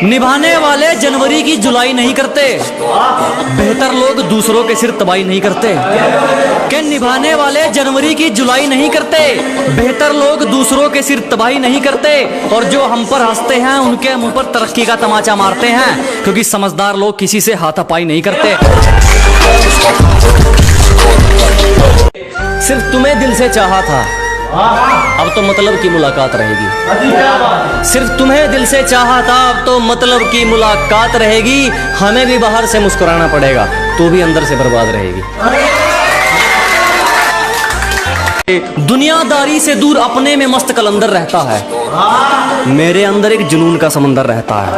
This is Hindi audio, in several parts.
निभाने वाले जनवरी की जुलाई नहीं करते, बेहतर लोग दूसरों के सिर तबाही नहीं करते। कि निभाने वाले जनवरी की जुलाई नहीं करते, बेहतर लोग दूसरों के सिर तबाही नहीं करते। और जो हम पर हंसते हैं उनके मुंह पर तरक्की का तमाचा मारते हैं, क्योंकि समझदार लोग किसी से हाथापाई नहीं करते। सिर्फ तुम्हें दिल से चाहा था, अब तो मतलब की मुलाकात रहेगी। सिर्फ तुम्हें दिल से चाहा था, अब तो मतलब की मुलाकात रहेगी। हमें भी बाहर से मुस्कुराना पड़ेगा, तो भी अंदर से बर्बाद रहेगी। दुनियादारी से दूर अपने में मस्त कलंदर रहता है, मेरे अंदर एक जुनून का समंदर रहता है।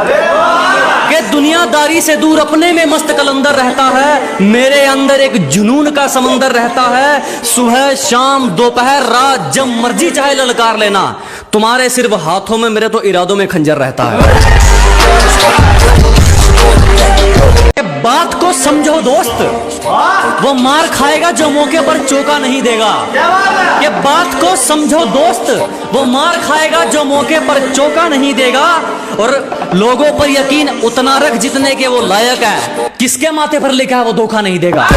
कि दुनियादारी से दूर अपने में मस्त कलंदर रहता है, मेरे अंदर एक जुनून का समंदर रहता है। सुबह शाम दोपहर रात जब मर्जी चाहे ललकार लेना, तुम्हारे सिर्फ हाथों में मेरे तो इरादों में खंजर रहता है। बात को समझो दोस्त, वो मार खाएगा जो मौके पर चौका नहीं देगा। ये बात को समझो दोस्त, वो मार खाएगा जो मौके पर चौका नहीं देगा। और लोगों पर यकीन उतना रख जितने के वो लायक है, किसके माथे पर लिखा है वो धोखा नहीं देगा।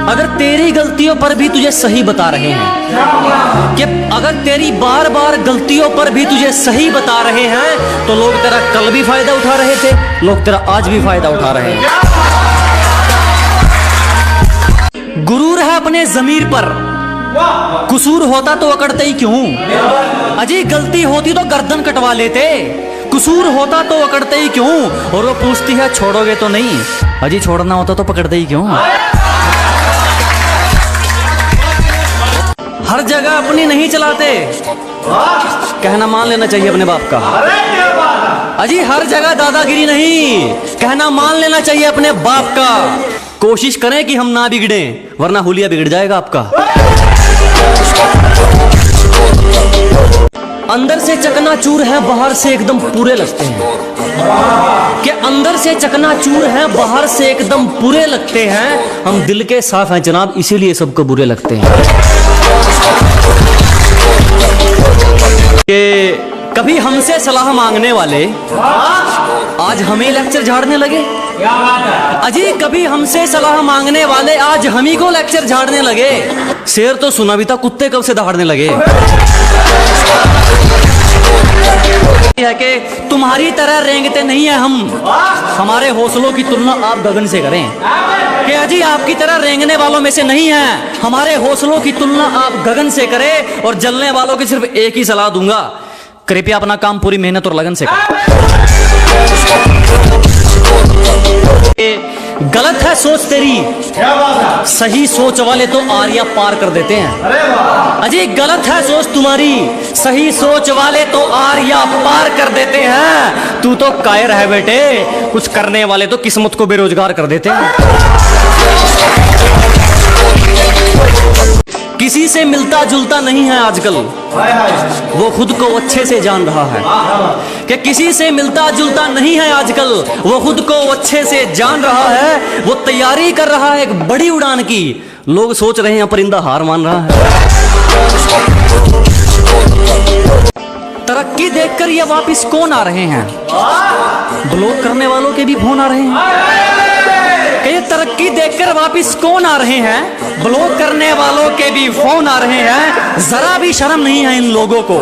अगर तेरी गलतियों पर भी तुझे सही बता रहे हैं, कि अगर तेरी बार बार गलतियों पर भी तुझे सही बता रहे हैं, तो लोग तेरा कल भी फायदा उठा रहे थे, लोग तेरा आज भी फायदा उठा रहे हैं। गुरूर है अपने जमीर पर, कसूर होता तो अकड़ते ही क्यों। अजी गलती होती तो गर्दन कटवा लेते, कसूर होता तो अकड़ते ही क्यों। और वो पूछती है छोड़ोगे तो नहीं, अजी छोड़ना होता तो पकड़ते ही क्यों। हर जगह अपनी नहीं चलाते, कहना मान लेना चाहिए अपने बाप का। अजी हर जगह दादागिरी नहीं, कहना मान लेना चाहिए अपने बाप का। कोशिश करें कि हम ना बिगड़े, वरना हुलिया बिगड़ जाएगा आपका। अंदर से चकनाचूर है, बाहर से एकदम पूरे लगते हैं। कि अंदर से चकनाचूर है, बाहर से एकदम पूरे लगते हैं। हम दिल के साफ हैं जनाब, इसीलिए सबको बुरे लगते हैं। कि कभी हमसे सलाह मांगने वाले आज हमें लेक्चर झाड़ने लगे। अजी कभी हमसे सलाह मांगने वाले आज हम ही को लेक्चर झाड़ने लगे। शेर तो सुना भी था, कुत्ते कब से दहाड़ने लगे। है कि तुम्हारी तरह रेंगते नहीं है हम, हमारे हौसलों की तुलना आप गगन से करें। कि अजी आपकी तरह रेंगने वालों में से नहीं है, हमारे हौसलों की तुलना आप गगन से करें। और जलने वालों की सिर्फ एक ही सलाह दूंगा, कृपया अपना काम पूरी मेहनत और लगन से करें। गलत है सोच तेरी, सही सोच वाले तो आरिया पार कर देते हैं। अजी गलत है सोच तुम्हारी, सही सोच वाले तो आरिया पार कर देते हैं। तू तो कायर है बेटे, कुछ करने वाले तो किस्मत को बेरोजगार कर देते हैं। किसी से मिलता जुलता नहीं है आजकल, वो खुद को अच्छे से जान रहा है। कि किसी से मिलता जुलता नहीं है आजकल, वो खुद को अच्छे से जान रहा है। वो तैयारी कर रहा है एक बड़ी उड़ान की, लोग सोच रहे हैं परिंदा हार मान रहा है। तरक्की देखकर ये वापिस कौन आ रहे हैं, ब्लॉक करने वालों के भी फोन आ रहे हैं। ये तरक्की देखकर वापिस कौन आ रहे हैं, ब्लॉक करने वालों के भी फोन आ रहे हैं। जरा भी शर्म नहीं है इन लोगों को।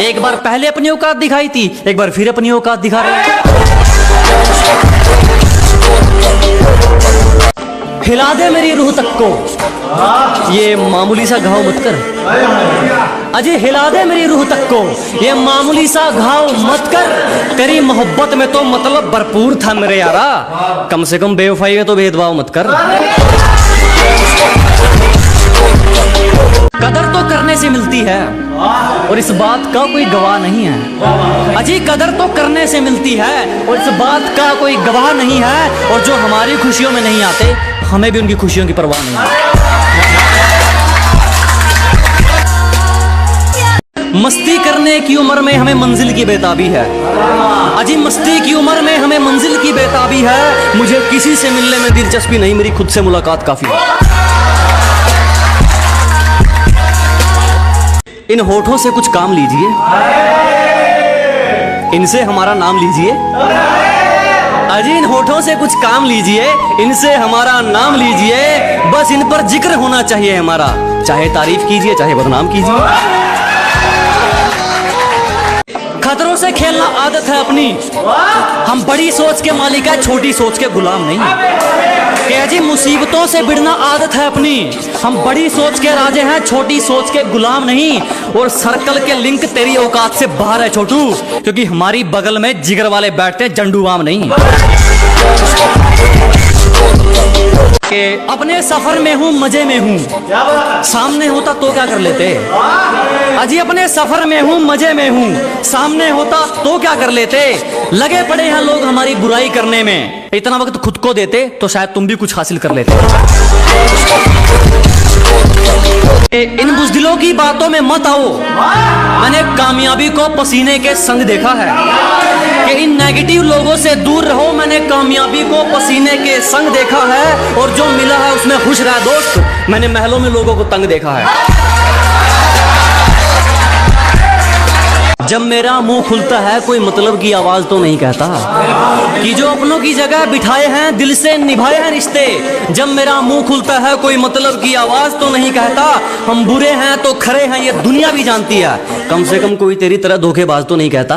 एक बार पहले अपनी औकात दिखाई थी, एक बार फिर अपनी औकात दिखा रहे हैं। हिला दे मेरी रूह तक को, ये मामूली सा घाव मत कर। अजय हिला दे मेरी रूह तक को, ये मामूली सा घाव मत कर। तेरी मोहब्बत में तो मतलब भरपूर था मेरे यारा, कम से कम बेवफाई में तो भेदभाव मत कर। कदर तो करने से मिलती है, और इस बात का कोई गवाह नहीं है। अजी कदर तो करने से मिलती है, और इस बात का कोई गवाह नहीं है। और जो हमारी खुशियों में नहीं आते, हमें भी उनकी खुशियों की परवाह नहीं है। मस्ती करने की उम्र में हमें मंजिल की बेताबी है। अजी मस्ती की उम्र में हमें मंजिल की बेताबी है। मुझे किसी से मिलने में दिलचस्पी नहीं, मेरी खुद से मुलाकात काफी है। इन होठों से कुछ काम लीजिए, इनसे हमारा नाम लीजिए। अजी इन होठों से कुछ काम लीजिए, इनसे हमारा नाम लीजिए। बस इन पर जिक्र होना चाहिए हमारा, चाहे तारीफ कीजिए चाहे बदनाम कीजिए। खतरों से खेलना आदत है अपनी, हम बड़ी सोच के मालिक है, छोटी सोच के गुलाम नहीं। क्या जी मुसीबतों से भिड़ना आदत है अपनी, हम बड़ी सोच के राजे हैं, छोटी सोच के गुलाम नहीं। और सर्कल के लिंक तेरी औकात से बाहर है छोटू, क्योंकि हमारी बगल में जिगर वाले बैठते हैं, जंडूबाम नहीं। अपने सफर में हूँ, मजे में हूँ, सामने होता तो क्या कर लेते। अजी अपने सफर में हूँ, मजे में हूँ, सामने होता तो क्या कर लेते। लगे पड़े हैं लोग हमारी बुराई करने में, इतना वक्त खुद को देते तो शायद तुम भी कुछ हासिल कर लेते। इन बुज़दिलों की बातों में मत आओ, मैंने कामयाबी को पसीने के संग देखा है। कि इन नेगेटिव लोगों से दूर रहो, मैंने कामयाबी को पसीने के संग देखा है। और जो मिला है उसमें खुश रहा दोस्त, मैंने महलों में लोगों को तंग देखा है। जब मेरा मुंह खुलता है कोई मतलब की आवाज तो नहीं कहता, कि जो अपनों की जगह बिठाए हैं दिल से निभाए हैं रिश्ते। जब मेरा मुंह खुलता है कोई मतलब की आवाज तो नहीं कहता, हम बुरे हैं तो खरे हैं ये दुनिया भी जानती है। कम से कम कोई तेरी तरह धोखेबाज तो नहीं कहता।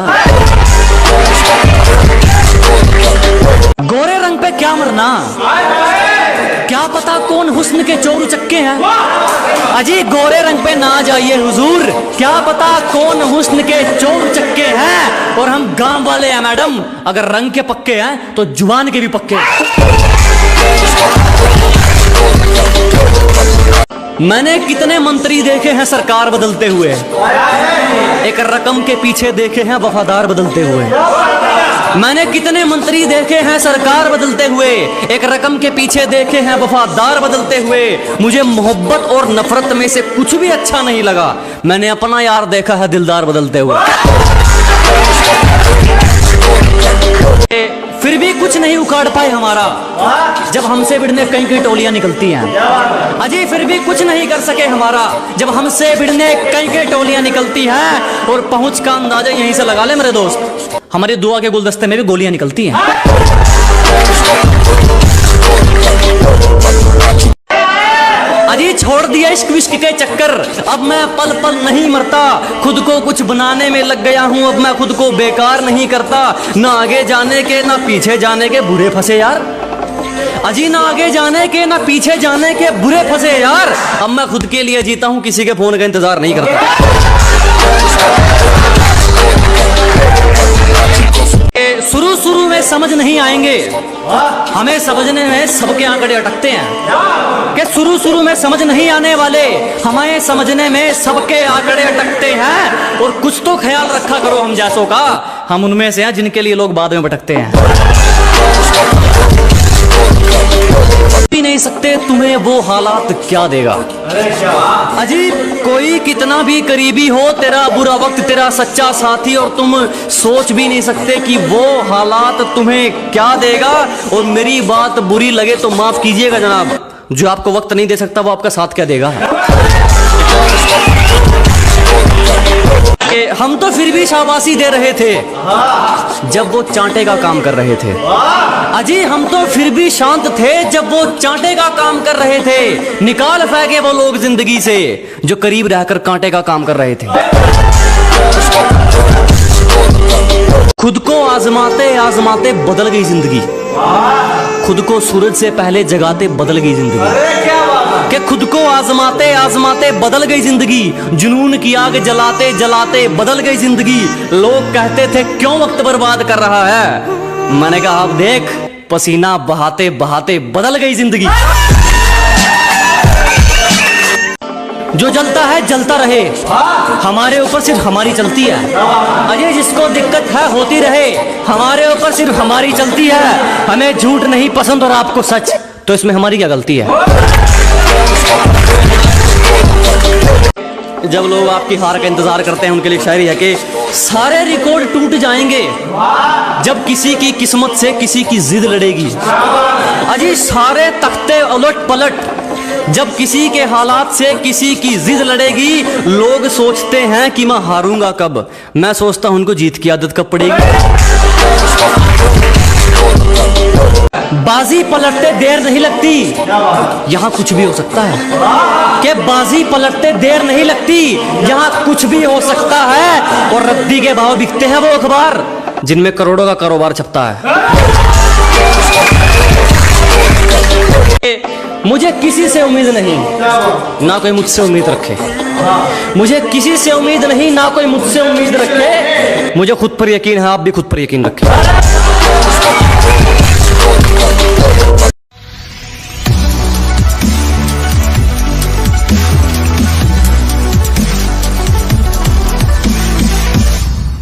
गोरे रंग पे क्या मरना, क्या पता कौन हुस्न के चोर उचक्के हैं। अजी गोरे रंग पे ना जाइए हुजूर, क्या पता कौन हुस्न के चोर उचक्के हैं। और हम गांव वाले हैं मैडम, अगर रंग के पक्के हैं तो जुबान के भी पक्के। मैंने कितने मंत्री देखे हैं सरकार बदलते हुए, एक रकम के पीछे देखे हैं वफादार बदलते हुए। मैंने कितने मंत्री देखे हैं सरकार बदलते हुए, एक रकम के पीछे देखे हैं वफादार बदलते हुए। मुझे मोहब्बत और नफरत में से कुछ भी अच्छा नहीं लगा, मैंने अपना यार देखा है दिलदार बदलते हुए। फिर भी कुछ नहीं उखाड़ पाए हमारा, जब हमसे भिड़ने कई कई टोलियां निकलती हैं। अजी फिर भी कुछ नहीं कर सके हमारा, जब हमसे भिड़ने कई कई टोलियां निकलती हैं। और पहुंच का अंदाजा यहीं से लगा ले मेरे दोस्त, हमारी दुआ के गुलदस्ते में भी गोलियां निकलती हैं। अजी छोड़ दिया इश्क विश्क के चक्कर, अब मैं पल पल नहीं मरता। खुद को कुछ बनाने में लग गया हूं, अब मैं खुद को बेकार नहीं करता। ना आगे जाने के ना पीछे जाने के बुरे फंसे यार। अजी ना आगे जाने के ना पीछे जाने के बुरे फंसे यार। अब मैं खुद के लिए जीता हूं, किसी के फोन का इंतजार नहीं करता। शुरू शुरू में समझ नहीं आएंगे, हमें समझने में सबके आंकड़े अटकते हैं। कि शुरू शुरू में समझ नहीं आने वाले, हमें समझने में सबके आंकड़े अटकते हैं। और कुछ तो ख्याल रखा करो हम जैसों का, हम उनमें से हैं जिनके लिए लोग बाद में भटकते हैं। भी नहीं सकते तुम्हें वो हालात क्या देगा। अजीब कोई कितना भी करीबी हो, तेरा बुरा वक्त तेरा सच्चा साथी, और तुम सोच भी नहीं सकते कि वो हालात तुम्हें क्या देगा। और मेरी बात बुरी लगे तो माफ कीजिएगा जनाब, जो आपको वक्त नहीं दे सकता वो आपका साथ क्या देगा। हम तो फिर भी शाबाशी दे रहे थे जब वो चांटे का काम कर रहे थे। अजी हम तो फिर भी शांत थे जब वो चांटे का काम कर रहे थे। निकाल फेंके वो लोग जिंदगी से जो करीब रहकर कांटे का काम कर रहे थे। खुद को आजमाते आजमाते बदल गई जिंदगी, खुद को सूरज से पहले जगाते बदल गई जिंदगी। कि खुद को आजमाते आजमाते बदल गई जिंदगी, जुनून की आग जलाते जलाते बदल गई जिंदगी। लोग कहते थे क्यों वक्त बर्बाद कर रहा है, मैंने कहा अब देख पसीना बहाते बहाते बदल गई जिंदगी। जो जलता है जलता रहे, हमारे ऊपर सिर्फ हमारी चलती है। अजय जिसको दिक्कत है होती रहे, हमारे ऊपर सिर्फ हमारी चलती है। हमें झूठ नहीं पसंद और आपको सच, तो इसमें हमारी क्या गलती है। जब लोग आपकी हार का इंतजार करते हैं उनके लिए शायरी है कि सारे रिकॉर्ड टूट जाएंगे जब किसी की किस्मत से किसी की जिद लड़ेगी। अजी सारे तख्ते उलट पलट जब किसी के हालात से किसी की जिद लड़ेगी, लोग सोचते हैं कि मैं हारूंगा कब, मैं सोचता हूं उनको जीत की आदत कब पड़ेगी। बाजी पलटते देर नहीं लगती, यहां कुछ भी हो सकता है। कि बाजी पलटते देर नहीं लगती, यहां कुछ भी हो सकता है। और रद्दी के भाव बिकते हैं वो अखबार जिनमें करोड़ों का कारोबार छपता है। मुझे किसी से उम्मीद नहीं, ना कोई मुझसे उम्मीद रखे। मुझे किसी से उम्मीद नहीं, ना कोई मुझसे उम्मीद रखे। मुझे खुद पर यकीन है, आप भी खुद पर यकीन रखें।